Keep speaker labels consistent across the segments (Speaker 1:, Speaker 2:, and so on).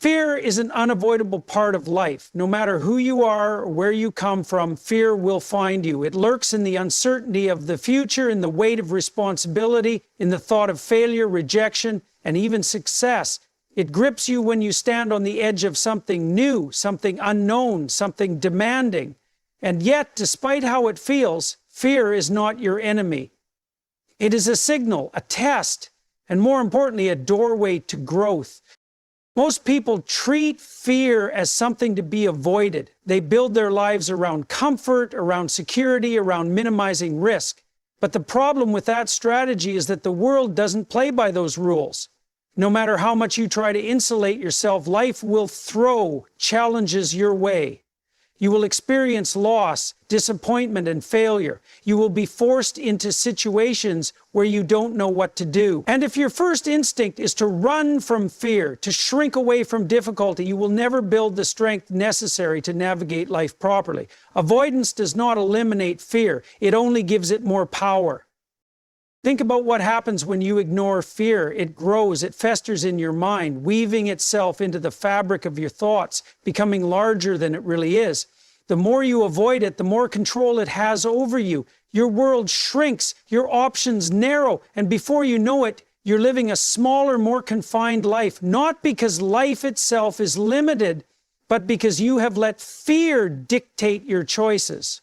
Speaker 1: Fear is an unavoidable part of life. No matter who you are or where you come from, fear will find you. It lurks in the uncertainty of the future, in the weight of responsibility, in the thought of failure, rejection, and even success. It grips you when you stand on the edge of something new, something unknown, something demanding. And yet, despite how it feels, fear is not your enemy. It is a signal, a test, and more importantly, a doorway to growth. Most people treat fear as something to be avoided. They build their lives around comfort, around security, around minimizing risk. But the problem with that strategy is that the world doesn't play by those rules. No matter how much you try to insulate yourself, life will throw challenges your way. You will experience loss, disappointment, and failure. You will be forced into situations where you don't know what to do. And if your first instinct is to run from fear, to shrink away from difficulty, you will never build the strength necessary to navigate life properly. Avoidance does not eliminate fear. It only gives it more power. Think about what happens when you ignore fear. It grows, it festers in your mind, weaving itself into the fabric of your thoughts, becoming larger than it really is. The more you avoid it, the more control it has over you. Your world shrinks, your options narrow, and before you know it, you're living a smaller, more confined life, not because life itself is limited, but because you have let fear dictate your choices.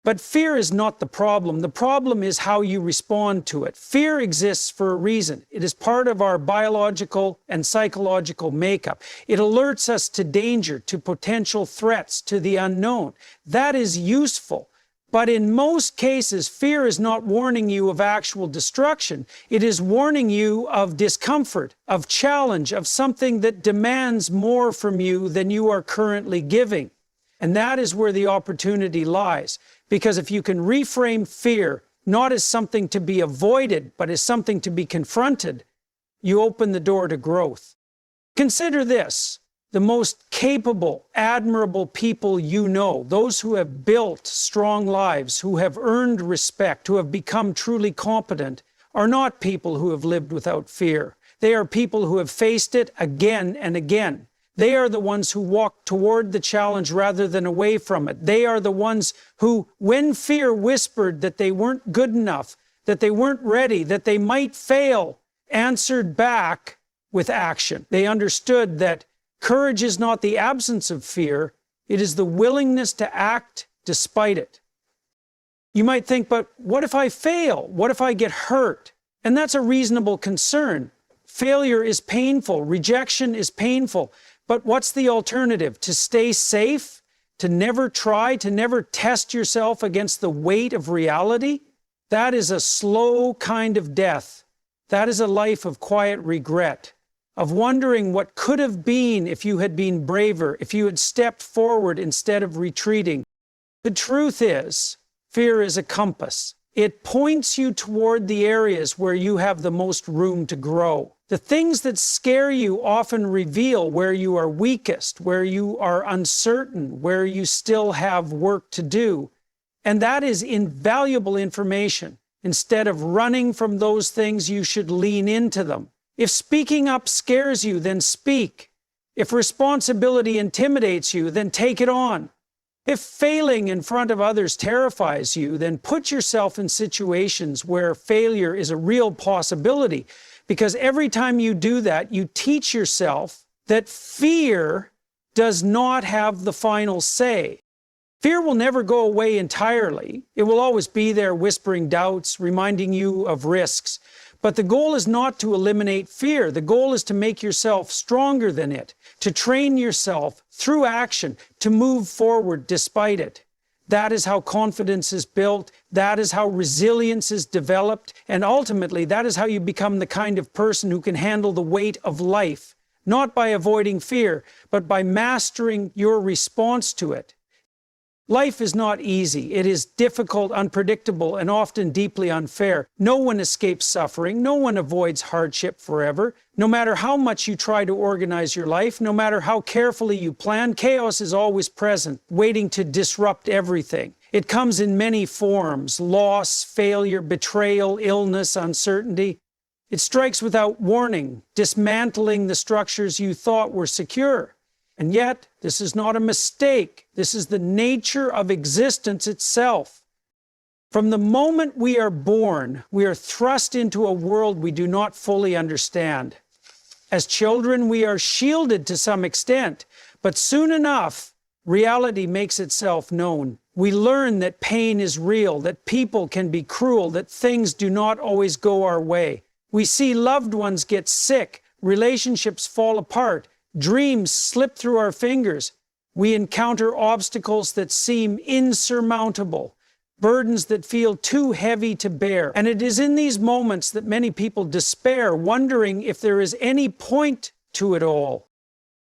Speaker 1: But fear is not the problem. The problem is how you respond to it. Fear exists for a reason. It is part of our biological and psychological makeup. It alerts us to danger, to potential threats, to the unknown. That is useful. But in most cases, fear is not warning you of actual destruction. It is warning you of discomfort, of challenge, of something that demands more from you than you are currently giving. And that is where the opportunity lies. Because if you can reframe fear, not as something to be avoided, but as something to be confronted, you open the door to growth. Consider this: the most capable, admirable people you know, those who have built strong lives, who have earned respect, who have become truly competent, are not people who have lived without fear. They are people who have faced it again and again. They are the ones who walk toward the challenge rather than away from it. They are the ones who, when fear whispered that they weren't good enough, that they weren't ready, that they might fail, answered back with action. They understood that courage is not the absence of fear, it is the willingness to act despite it. You might think, but what if I fail? What if I get hurt? And that's a reasonable concern. Failure is painful, rejection is painful. But what's the alternative? To stay safe? To never try? To never test yourself against the weight of reality? That is a slow kind of death. That is a life of quiet regret, of wondering what could have been if you had been braver, if you had stepped forward instead of retreating. The truth is, fear is a compass. It points you toward the areas where you have the most room to grow. The things that scare you often reveal where you are weakest, where you are uncertain, where you still have work to do. And that is invaluable information. Instead of running from those things, you should lean into them. If speaking up scares you, then speak. If responsibility intimidates you, then take it on. If failing in front of others terrifies you, then put yourself in situations where failure is a real possibility. Because every time you do that, you teach yourself that fear does not have the final say. Fear will never go away entirely. It will always be there whispering doubts, reminding you of risks. But the goal is not to eliminate fear. The goal is to make yourself stronger than it, to train yourself through action to move forward despite it. That is how confidence is built. That is how resilience is developed. And ultimately, that is how you become the kind of person who can handle the weight of life, not by avoiding fear, but by mastering your response to it. Life is not easy. It is difficult, unpredictable, and often deeply unfair. No one escapes suffering. No one avoids hardship forever. No matter how much you try to organize your life, no matter how carefully you plan, chaos is always present, waiting to disrupt everything. It comes in many forms: loss, failure, betrayal, illness, uncertainty. It strikes without warning, dismantling the structures you thought were secure. And yet, this is not a mistake. This is the nature of existence itself. From the moment we are born, we are thrust into a world we do not fully understand. As children, we are shielded to some extent, but soon enough, reality makes itself known. We learn that pain is real, that people can be cruel, that things do not always go our way. We see loved ones get sick, relationships fall apart, dreams slip through our fingers. We encounter obstacles that seem insurmountable, burdens that feel too heavy to bear. And it is in these moments that many people despair, wondering if there is any point to it all.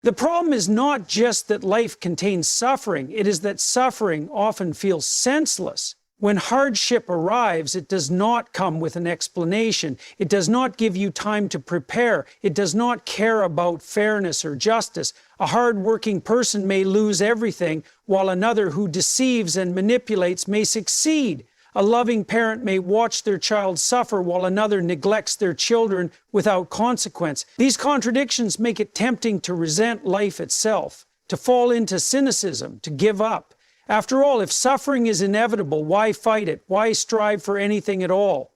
Speaker 1: The problem is not just that life contains suffering, it is that suffering often feels senseless. When hardship arrives, it does not come with an explanation. It does not give you time to prepare. It does not care about fairness or justice. A hard-working person may lose everything, while another who deceives and manipulates may succeed. A loving parent may watch their child suffer, while another neglects their children without consequence. These contradictions make it tempting to resent life itself, to fall into cynicism, to give up. After all, if suffering is inevitable, why fight it? Why strive for anything at all?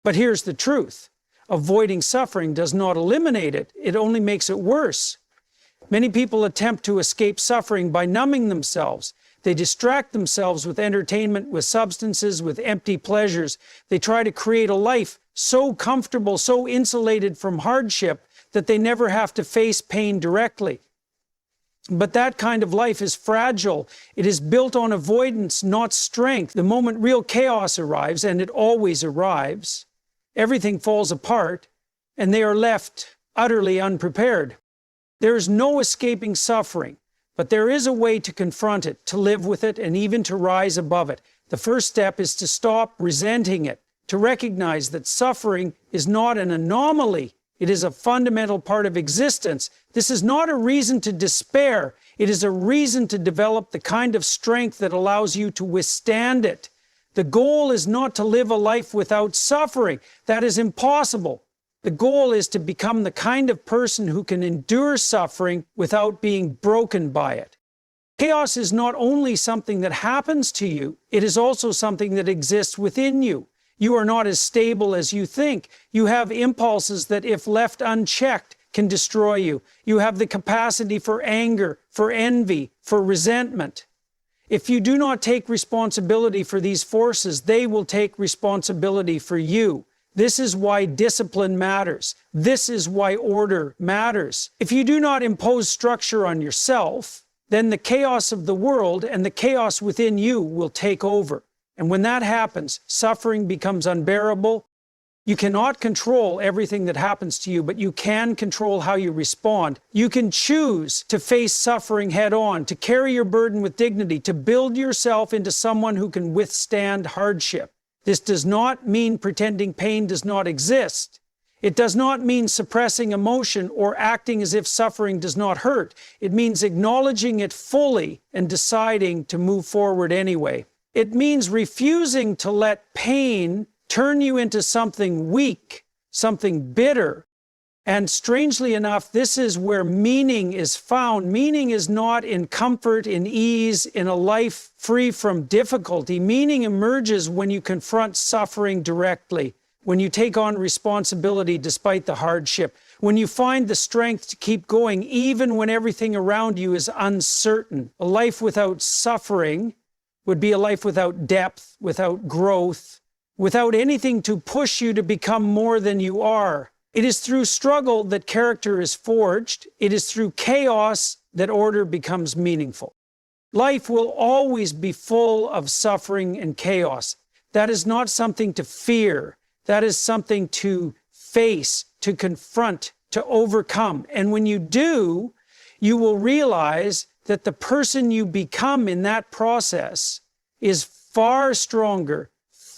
Speaker 1: But here's the truth. Avoiding suffering does not eliminate it. It only makes it worse. Many people attempt to escape suffering by numbing themselves. They distract themselves with entertainment, with substances, with empty pleasures. They try to create a life so comfortable, so insulated from hardship, that they never have to face pain directly. But that kind of life is fragile. It is built on avoidance, not strength. The moment real chaos arrives, and it always arrives, everything falls apart, and they are left utterly unprepared. There is no escaping suffering, but there is a way to confront it, to live with it, and even to rise above it. The first step is to stop resenting it, to recognize that suffering is not an anomaly. It is a fundamental part of existence. This is not a reason to despair. It is a reason to develop the kind of strength that allows you to withstand it. The goal is not to live a life without suffering. That is impossible. The goal is to become the kind of person who can endure suffering without being broken by it. Chaos is not only something that happens to you, it is also something that exists within you. You are not as stable as you think. You have impulses that, if left unchecked, can destroy you. You have the capacity for anger, for envy, for resentment. If you do not take responsibility for these forces, they will take responsibility for you. This is why discipline matters. This is why order matters. If you do not impose structure on yourself, then the chaos of the world and the chaos within you will take over. And when that happens, suffering becomes unbearable. You cannot control everything that happens to you, but you can control how you respond. You can choose to face suffering head on, to carry your burden with dignity, to build yourself into someone who can withstand hardship. This does not mean pretending pain does not exist. It does not mean suppressing emotion or acting as if suffering does not hurt. It means acknowledging it fully and deciding to move forward anyway. It means refusing to let pain turn you into something weak, something bitter. And strangely enough, this is where meaning is found. Meaning is not in comfort, in ease, in a life free from difficulty. Meaning emerges when you confront suffering directly, when you take on responsibility despite the hardship, when you find the strength to keep going even when everything around you is uncertain. A life without suffering would be a life without depth, without growth, without anything to push you to become more than you are. It is through struggle that character is forged. It is through chaos that order becomes meaningful. Life will always be full of suffering and chaos. That is not something to fear. That is something to face, to confront, to overcome. And when you do, you will realize that the person you become in that process is far stronger,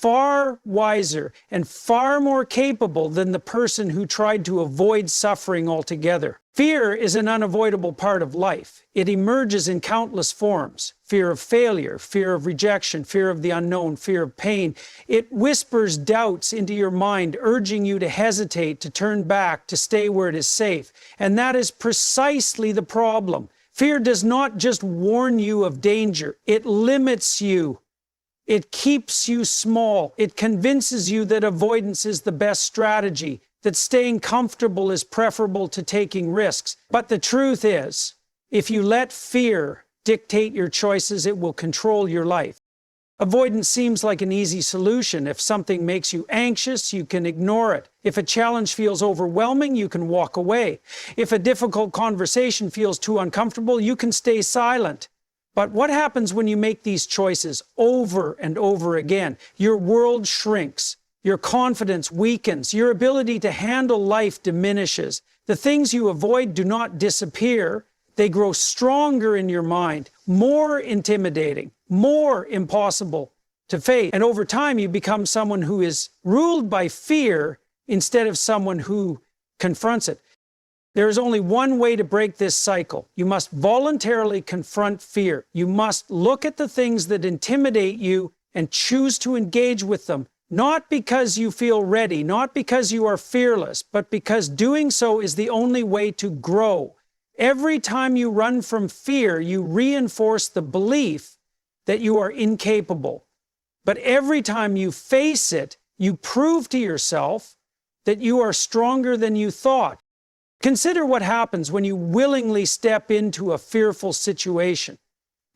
Speaker 1: far wiser and far more capable than the person who tried to avoid suffering altogether. Fear is an unavoidable part of life. It emerges in countless forms. Fear of failure, fear of rejection, fear of the unknown, fear of pain. It whispers doubts into your mind, urging you to hesitate, to turn back, to stay where it is safe. And that is precisely the problem. Fear does not just warn you of danger, it limits you. It keeps you small. It convinces you that avoidance is the best strategy, that staying comfortable is preferable to taking risks. But the truth is, if you let fear dictate your choices, it will control your life. Avoidance seems like an easy solution. If something makes you anxious, you can ignore it. If a challenge feels overwhelming, you can walk away. If a difficult conversation feels too uncomfortable, you can stay silent. But what happens when you make these choices over and over again? Your world shrinks. Your confidence weakens. Your ability to handle life diminishes. The things you avoid do not disappear. They grow stronger in your mind, more intimidating, more impossible to face. And over time, you become someone who is ruled by fear instead of someone who confronts it. There is only one way to break this cycle. You must voluntarily confront fear. You must look at the things that intimidate you and choose to engage with them, not because you feel ready, not because you are fearless, but because doing so is the only way to grow. Every time you run from fear, you reinforce the belief that you are incapable. But every time you face it, you prove to yourself that you are stronger than you thought. Consider what happens when you willingly step into a fearful situation.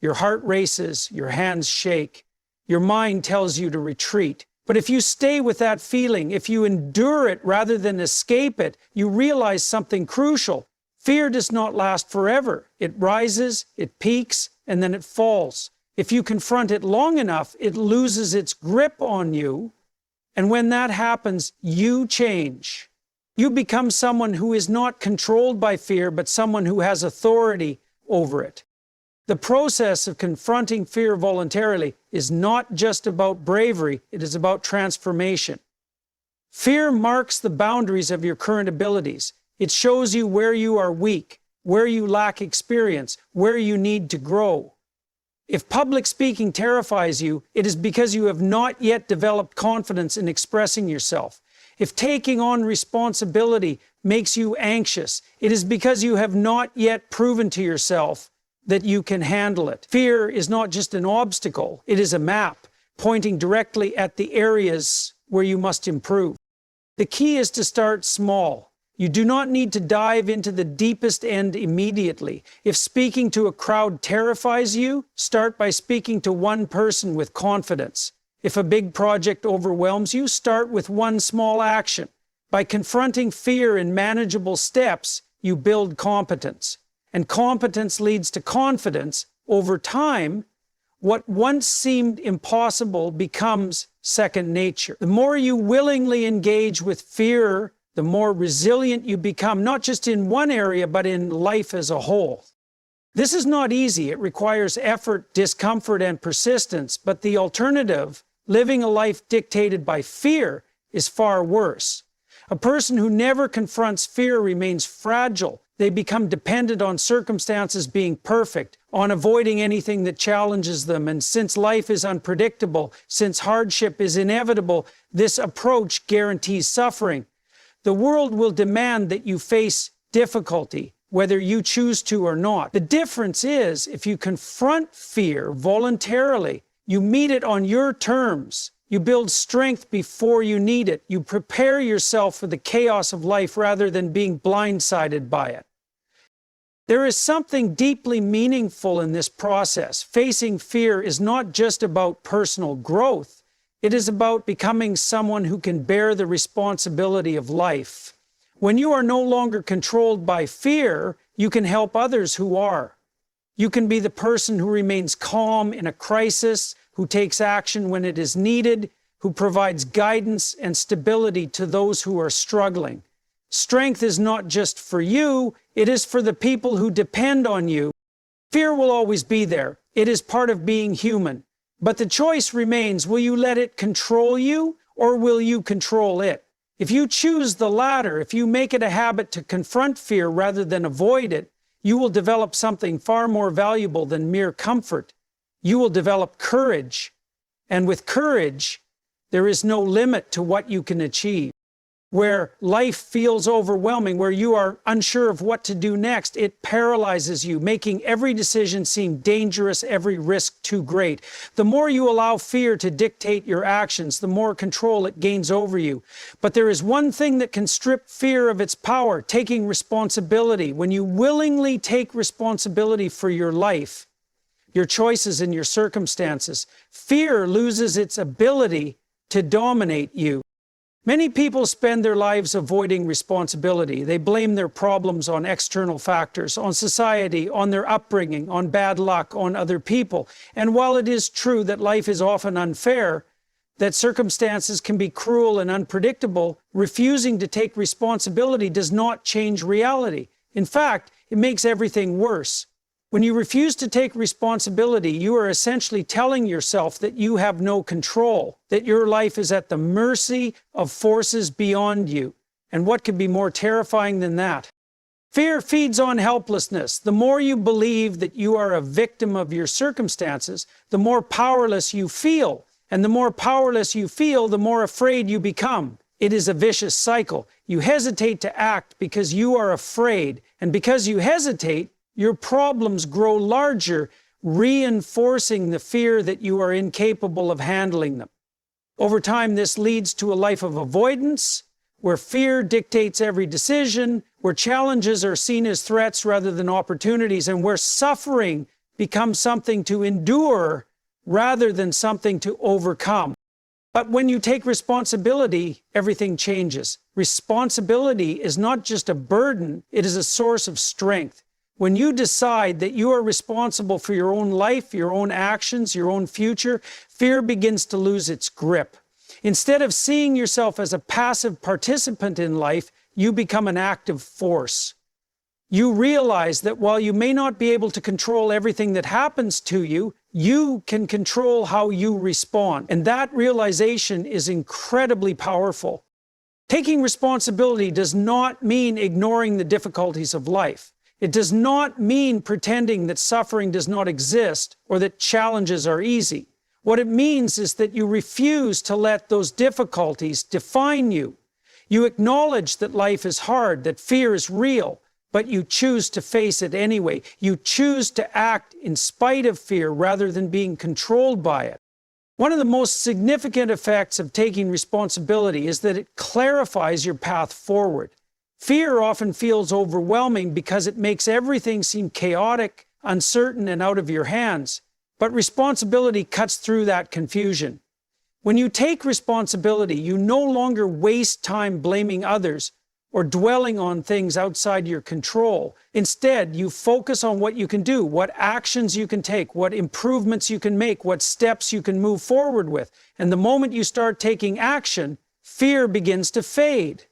Speaker 1: Your heart races, your hands shake, your mind tells you to retreat. But if you stay with that feeling, if you endure it rather than escape it, you realize something crucial. Fear does not last forever. It rises, it peaks, and then it falls. If you confront it long enough, it loses its grip on you. And when that happens, you change. You become someone who is not controlled by fear, but someone who has authority over it. The process of confronting fear voluntarily is not just about bravery, it is about transformation. Fear marks the boundaries of your current abilities. It shows you where you are weak, where you lack experience, where you need to grow. If public speaking terrifies you, it is because you have not yet developed confidence in expressing yourself. If taking on responsibility makes you anxious, it is because you have not yet proven to yourself that you can handle it. Fear is not just an obstacle, it is a map pointing directly at the areas where you must improve. The key is to start small. You do not need to dive into the deepest end immediately. If speaking to a crowd terrifies you, start by speaking to one person with confidence. If a big project overwhelms you, start with one small action. By confronting fear in manageable steps, you build competence. And competence leads to confidence. Over time, what once seemed impossible becomes second nature. The more you willingly engage with fear, the more resilient you become, not just in one area, but in life as a whole. This is not easy. It requires effort, discomfort, and persistence, but the alternative, living a life dictated by fear, is far worse. A person who never confronts fear remains fragile. They become dependent on circumstances being perfect, on avoiding anything that challenges them. And since life is unpredictable, since hardship is inevitable, this approach guarantees suffering. The world will demand that you face difficulty, whether you choose to or not. The difference is, if you confront fear voluntarily, you meet it on your terms. You build strength before you need it. You prepare yourself for the chaos of life rather than being blindsided by it. There is something deeply meaningful in this process. Facing fear is not just about personal growth. It is about becoming someone who can bear the responsibility of life. When you are no longer controlled by fear, you can help others who are. You can be the person who remains calm in a crisis, who takes action when it is needed, who provides guidance and stability to those who are struggling. Strength is not just for you, it is for the people who depend on you. Fear will always be there. It is part of being human. But the choice remains, will you let it control you or will you control it? If you choose the latter, if you make it a habit to confront fear rather than avoid it, you will develop something far more valuable than mere comfort. You will develop courage. And with courage, there is no limit to what you can achieve. Where life feels overwhelming, where you are unsure of what to do next, it paralyzes you, making every decision seem dangerous, every risk too great. The more you allow fear to dictate your actions, the more control it gains over you. But there is one thing that can strip fear of its power: taking responsibility. When you willingly take responsibility for your life, your choices and your circumstances, fear loses its ability to dominate you. Many people spend their lives avoiding responsibility. They blame their problems on external factors, on society, on their upbringing, on bad luck, on other people. And while it is true that life is often unfair, that circumstances can be cruel and unpredictable, refusing to take responsibility does not change reality. In fact, it makes everything worse. When you refuse to take responsibility, you are essentially telling yourself that you have no control, that your life is at the mercy of forces beyond you. And what could be more terrifying than that? Fear feeds on helplessness. The more you believe that you are a victim of your circumstances, the more powerless you feel. And the more powerless you feel, the more afraid you become. It is a vicious cycle. You hesitate to act because you are afraid. And because you hesitate, your problems grow larger, reinforcing the fear that you are incapable of handling them. Over time, this leads to a life of avoidance, where fear dictates every decision, where challenges are seen as threats rather than opportunities, and where suffering becomes something to endure rather than something to overcome. But when you take responsibility, everything changes. Responsibility is not just a burden, it is a source of strength. When you decide that you are responsible for your own life, your own actions, your own future, fear begins to lose its grip. Instead of seeing yourself as a passive participant in life, you become an active force. You realize that while you may not be able to control everything that happens to you, you can control how you respond. And that realization is incredibly powerful. Taking responsibility does not mean ignoring the difficulties of life. It does not mean pretending that suffering does not exist or that challenges are easy. What it means is that you refuse to let those difficulties define you. You acknowledge that life is hard, that fear is real, but you choose to face it anyway. You choose to act in spite of fear rather than being controlled by it. One of the most significant effects of taking responsibility is that it clarifies your path forward. Fear often feels overwhelming because it makes everything seem chaotic, uncertain, and out of your hands. But responsibility cuts through that confusion. When you take responsibility, you no longer waste time blaming others or dwelling on things outside your control. Instead, you focus on what you can do, what actions you can take, what improvements you can make, what steps you can move forward with. And the moment you start taking action, fear begins to fade.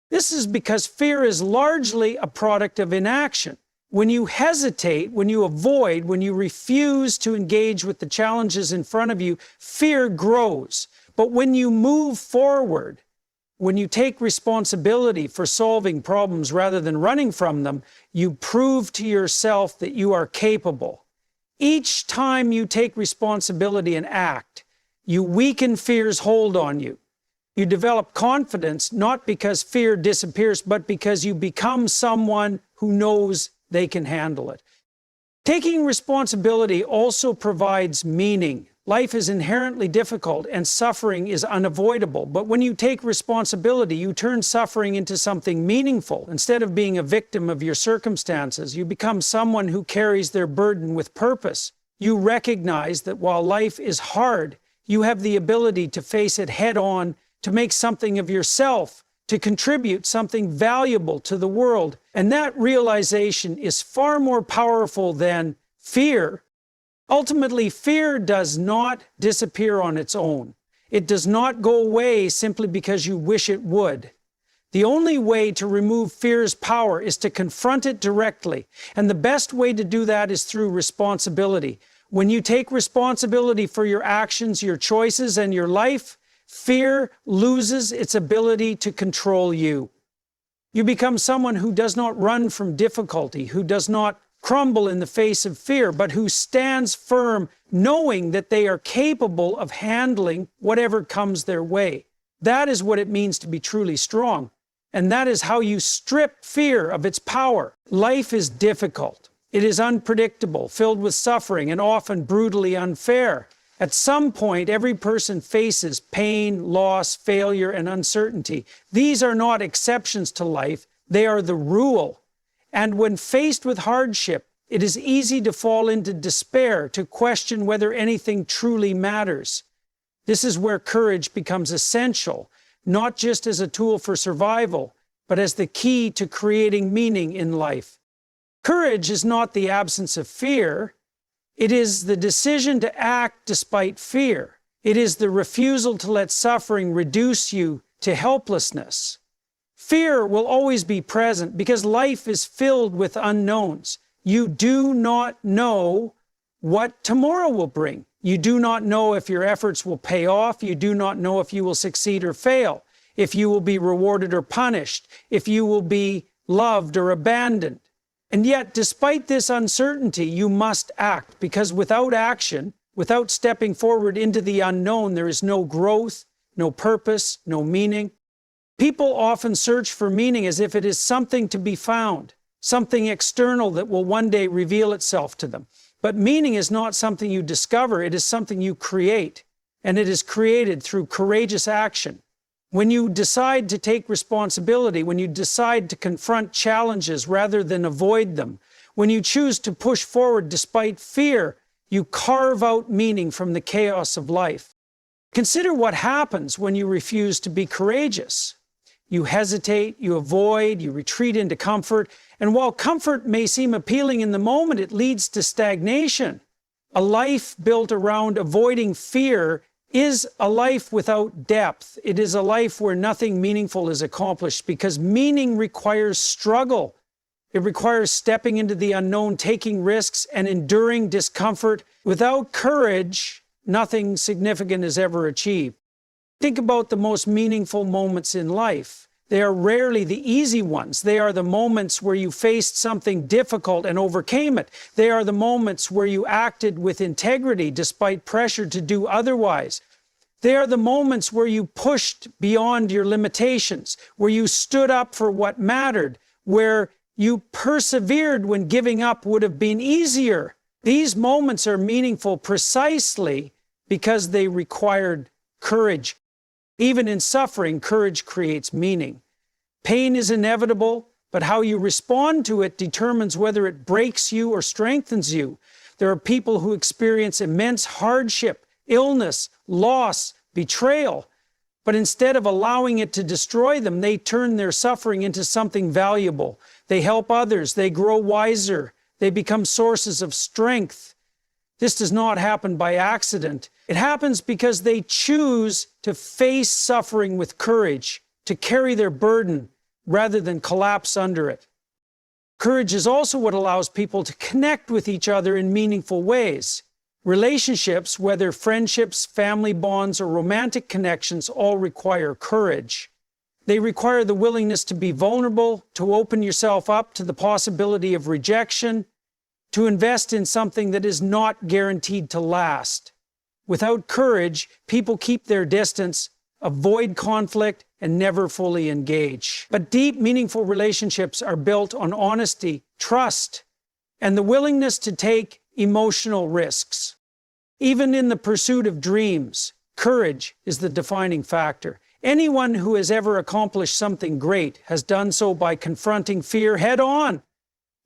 Speaker 1: This is because fear is largely a product of inaction. When you hesitate, when you avoid, when you refuse to engage with the challenges in front of you, fear grows. But when you move forward, when you take responsibility for solving problems rather than running from them, you prove to yourself that you are capable. Each time you take responsibility and act, you weaken fear's hold on you. You develop confidence not because fear disappears, but because you become someone who knows they can handle it. Taking responsibility also provides meaning. Life is inherently difficult and suffering is unavoidable. But when you take responsibility, you turn suffering into something meaningful. Instead of being a victim of your circumstances, you become someone who carries their burden with purpose. You recognize that while life is hard, you have the ability to face it head on, to make something of yourself, to contribute something valuable to the world. And that realization is far more powerful than fear. Ultimately, fear does not disappear on its own. It does not go away simply because you wish it would. The only way to remove fear's power is to confront it directly. And the best way to do that is through responsibility. When you take responsibility for your actions, your choices, and your life, fear loses its ability to control you. You become someone who does not run from difficulty, who does not crumble in the face of fear, but who stands firm, knowing that they are capable of handling whatever comes their way. That is what it means to be truly strong. And that is how you strip fear of its power. Life is difficult. It is unpredictable, filled with suffering, and often brutally unfair. At some point, every person faces pain, loss, failure, and uncertainty. These are not exceptions to life. They are the rule. And when faced with hardship, it is easy to fall into despair, to question whether anything truly matters. This is where courage becomes essential, not just as a tool for survival, but as the key to creating meaning in life. Courage is not the absence of fear. It is the decision to act despite fear. It is the refusal to let suffering reduce you to helplessness. Fear will always be present because life is filled with unknowns. You do not know what tomorrow will bring. You do not know if your efforts will pay off. You do not know if you will succeed or fail, if you will be rewarded or punished, if you will be loved or abandoned. And yet, despite this uncertainty, you must act, because without action, without stepping forward into the unknown, there is no growth, no purpose, no meaning. People often search for meaning as if it is something to be found, something external that will one day reveal itself to them. But meaning is not something you discover, it is something you create, and it is created through courageous action. When you decide to take responsibility, when you decide to confront challenges rather than avoid them, when you choose to push forward despite fear, you carve out meaning from the chaos of life. Consider what happens when you refuse to be courageous. You hesitate, you avoid, you retreat into comfort, and while comfort may seem appealing in the moment, it leads to stagnation. A life built around avoiding fear is a life without depth. It is a life where nothing meaningful is accomplished, because meaning requires struggle. It requires stepping into the unknown, taking risks, and enduring discomfort. Without courage, nothing significant is ever achieved. Think about the most meaningful moments in life. They are rarely the easy ones. They are the moments where you faced something difficult and overcame it. They are the moments where you acted with integrity despite pressure to do otherwise. They are the moments where you pushed beyond your limitations, where you stood up for what mattered, where you persevered when giving up would have been easier. These moments are meaningful precisely because they required courage. Even in suffering, courage creates meaning. Pain is inevitable, but how you respond to it determines whether it breaks you or strengthens you. There are people who experience immense hardship, illness, loss, betrayal, but instead of allowing it to destroy them, they turn their suffering into something valuable. They help others, they grow wiser, they become sources of strength. This does not happen by accident. It happens because they choose to face suffering with courage, to carry their burden rather than collapse under it. Courage is also what allows people to connect with each other in meaningful ways. Relationships, whether friendships, family bonds, or romantic connections, all require courage. They require the willingness to be vulnerable, to open yourself up to the possibility of rejection, to invest in something that is not guaranteed to last. Without courage, people keep their distance, avoid conflict, and never fully engage. But deep, meaningful relationships are built on honesty, trust, and the willingness to take emotional risks. Even in the pursuit of dreams, courage is the defining factor. Anyone who has ever accomplished something great has done so by confronting fear head-on.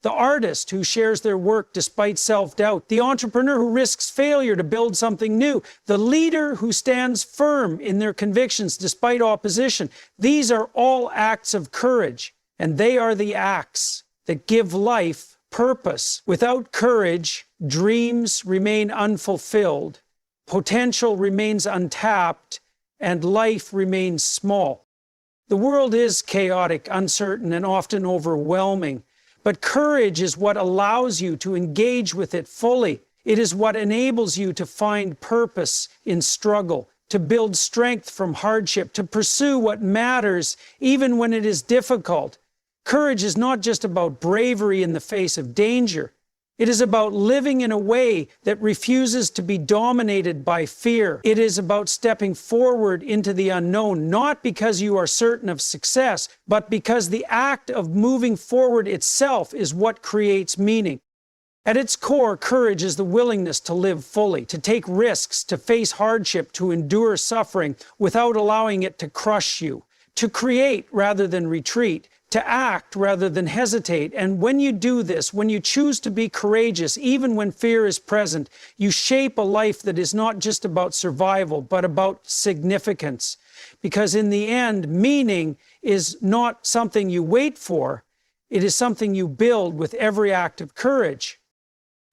Speaker 1: The artist who shares their work despite self-doubt, the entrepreneur who risks failure to build something new, the leader who stands firm in their convictions despite opposition. These are all acts of courage, and they are the acts that give life purpose. Without courage, dreams remain unfulfilled, potential remains untapped, and life remains small. The world is chaotic, uncertain, and often overwhelming. But courage is what allows you to engage with it fully. It is what enables you to find purpose in struggle, to build strength from hardship, to pursue what matters even when it is difficult. Courage is not just about bravery in the face of danger. It is about living in a way that refuses to be dominated by fear. It is about stepping forward into the unknown, not because you are certain of success, but because the act of moving forward itself is what creates meaning. At its core, courage is the willingness to live fully, to take risks, to face hardship, to endure suffering without allowing it to crush you, to create rather than retreat, to act rather than hesitate. And when you do this, when you choose to be courageous, even when fear is present, you shape a life that is not just about survival, but about significance. Because in the end, meaning is not something you wait for, it is something you build with every act of courage.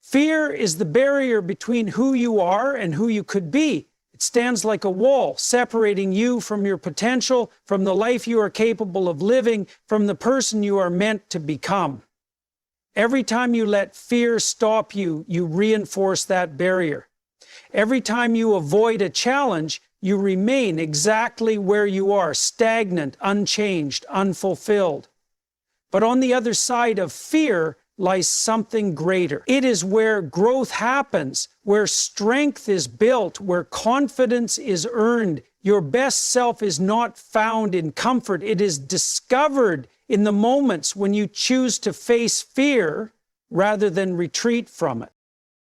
Speaker 1: Fear is the barrier between who you are and who you could be. It stands like a wall, separating you from your potential, from the life you are capable of living, from the person you are meant to become. Every time you let fear stop you, you reinforce that barrier. Every time you avoid a challenge, you remain exactly where you are, stagnant, unchanged, unfulfilled. But on the other side of fear lies something greater. It is where growth happens, where strength is built, where confidence is earned. Your best self is not found in comfort. It is discovered in the moments when you choose to face fear rather than retreat from it.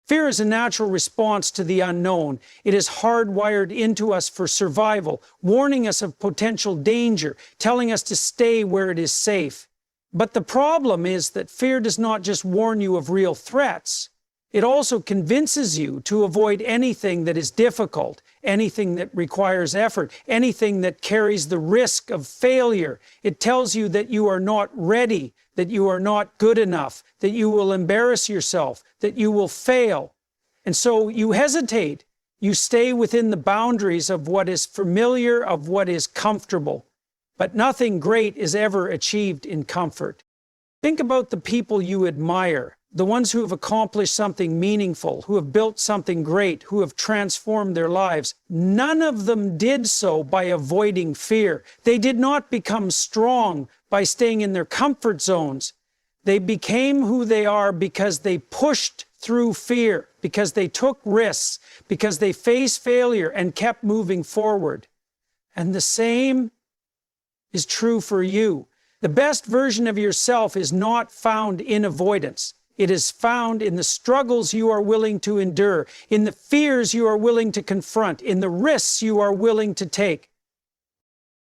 Speaker 1: Fear is a natural response to the unknown. It is hardwired into us for survival, warning us of potential danger, telling us to stay where it is safe. But the problem is that fear does not just warn you of real threats. It also convinces you to avoid anything that is difficult, anything that requires effort, anything that carries the risk of failure. It tells you that you are not ready, that you are not good enough, that you will embarrass yourself, that you will fail. And so you hesitate. You stay within the boundaries of what is familiar, of what is comfortable. But nothing great is ever achieved in comfort. Think about the people you admire, the ones who have accomplished something meaningful, who have built something great, who have transformed their lives. None of them did so by avoiding fear. They did not become strong by staying in their comfort zones. They became who they are because they pushed through fear, because they took risks, because they faced failure and kept moving forward. And the same is true for you. The best version of yourself is not found in avoidance. It is found in the struggles you are willing to endure, in the fears you are willing to confront, in the risks you are willing to take.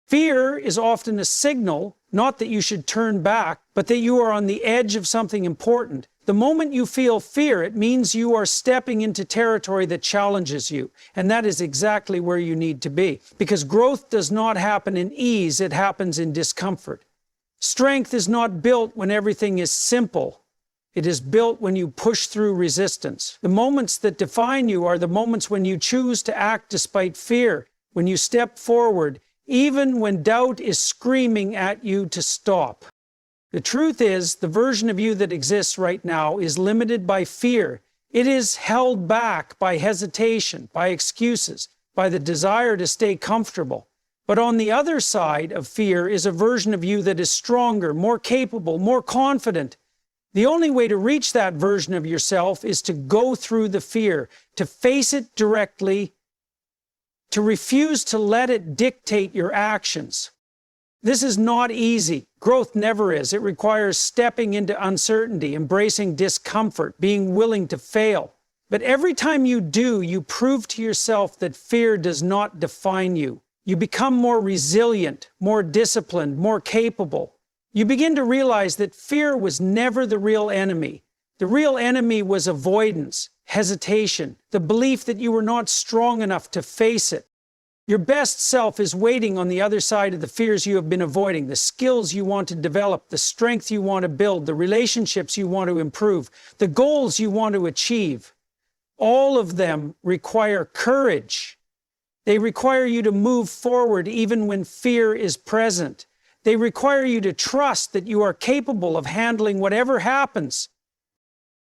Speaker 1: Fear is often a signal, not that you should turn back, but that you are on the edge of something important. The moment you feel fear, it means you are stepping into territory that challenges you. And that is exactly where you need to be. Because growth does not happen in ease, it happens in discomfort. Strength is not built when everything is simple. It is built when you push through resistance. The moments that define you are the moments when you choose to act despite fear, when you step forward, even when doubt is screaming at you to stop. The truth is, the version of you that exists right now is limited by fear. It is held back by hesitation, by excuses, by the desire to stay comfortable. But on the other side of fear is a version of you that is stronger, more capable, more confident. The only way to reach that version of yourself is to go through the fear, to face it directly, to refuse to let it dictate your actions. This is not easy. Growth never is. It requires stepping into uncertainty, embracing discomfort, being willing to fail. But every time you do, you prove to yourself that fear does not define you. You become more resilient, more disciplined, more capable. You begin to realize that fear was never the real enemy. The real enemy was avoidance, hesitation, the belief that you were not strong enough to face it. Your best self is waiting on the other side of the fears you have been avoiding, the skills you want to develop, the strength you want to build, the relationships you want to improve, the goals you want to achieve. All of them require courage. They require you to move forward even when fear is present. They require you to trust that you are capable of handling whatever happens.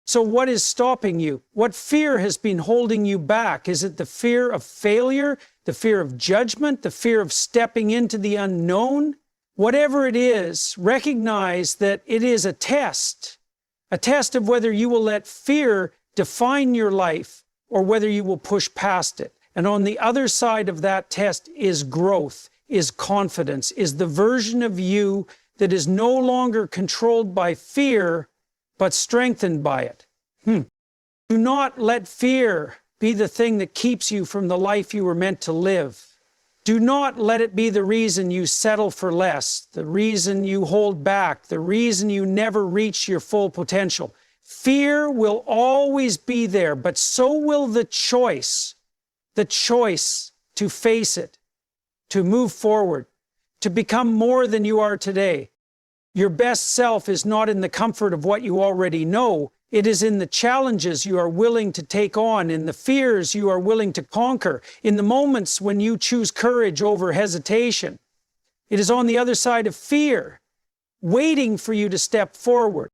Speaker 1: So what is stopping you? What fear has been holding you back? Is it the fear of failure, the fear of judgment, the fear of stepping into the unknown? Whatever it is, recognize that it is a test of whether you will let fear define your life or whether you will push past it. And on the other side of that test is growth, is confidence, is the version of you that is no longer controlled by fear, but strengthened by it. Do not let fear be the thing that keeps you from the life you were meant to live. Do not let it be the reason you settle for less, the reason you hold back, the reason you never reach your full potential. Fear will always be there, but so will the choice to face it, to move forward, to become more than you are today. Your best self is not in the comfort of what you already know. It is in the challenges you are willing to take on, in the fears you are willing to conquer, in the moments when you choose courage over hesitation. It is on the other side of fear, waiting for you to step forward.